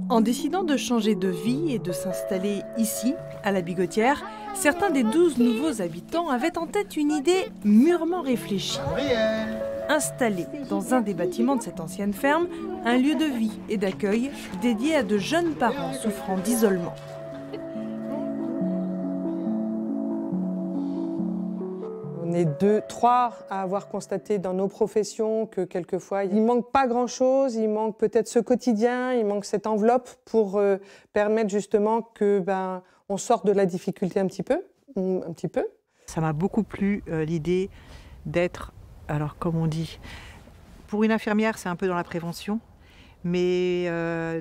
En décidant de changer de vie et de s'installer ici, à la Bigotière, certains des 12 nouveaux habitants avaient en tête une idée mûrement réfléchie. Installer dans un des bâtiments de cette ancienne ferme un lieu de vie et d'accueil dédié à de jeunes parents souffrant d'isolement. On est 2, 3 à avoir constaté dans nos professions que quelquefois il manque pas grand-chose, il manque peut-être ce quotidien, il manque cette enveloppe pour permettre justement que on sorte de la difficulté un petit peu. Ça m'a beaucoup plu l'idée d'être, alors comme on dit, pour une infirmière c'est un peu dans la prévention, mais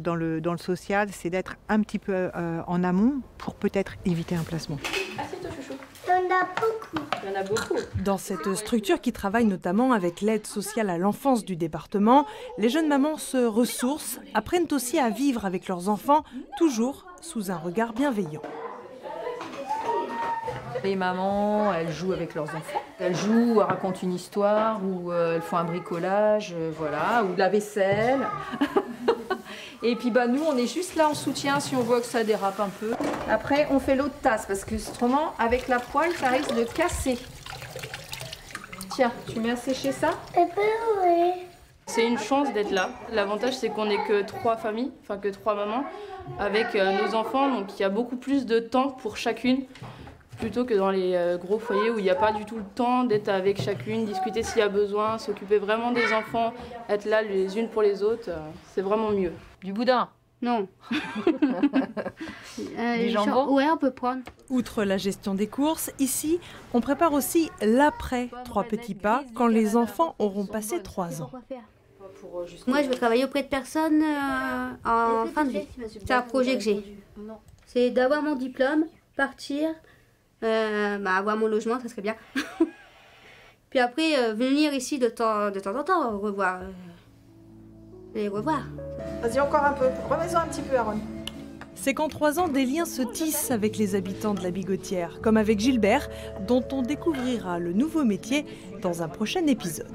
dans le social c'est d'être un petit peu en amont pour peut-être éviter un placement. Assieds-toi chouchou. Il y en a beaucoup. Dans cette structure qui travaille notamment avec l'aide sociale à l'enfance du département, les jeunes mamans se ressourcent, apprennent aussi à vivre avec leurs enfants, toujours sous un regard bienveillant. Les mamans, elles jouent avec leurs enfants. Elles jouent, elles racontent une histoire, ou elles font un bricolage, voilà, ou de la vaisselle. Et puis nous, on est juste là en soutien si on voit que ça dérape un peu. Après, on fait l'autre tasse, parce que autrement, avec la poêle, ça risque de casser. Tiens, tu mets à sécher ça? Oui. C'est une chance d'être là. L'avantage, c'est qu'on n'est que 3 familles, enfin que 3 mamans, avec nos enfants, donc il y a beaucoup plus de temps pour chacune, plutôt que dans les gros foyers où il n'y a pas du tout le temps d'être avec chacune, discuter s'il y a besoin, s'occuper vraiment des enfants, être là les unes pour les autres, c'est vraiment mieux. Du boudin? Non. Du jambon? Ouais, on peut prendre. Outre la gestion des courses, ici, on prépare aussi l'après 3 petits pas quand les enfants auront passé 3 ans. Moi, je veux travailler auprès de personnes en fin de vie. C'est un projet que j'ai. C'est d'avoir mon diplôme, partir, avoir mon logement, ça serait bien. Puis après, venir ici de temps en temps, revoir. Les revoir. Vas-y, encore un peu. Remets-en un petit peu, Aaron. C'est qu'en 3 ans, des liens se tissent avec les habitants de la Bigotière, comme avec Gilbert, dont on découvrira le nouveau métier dans un prochain épisode.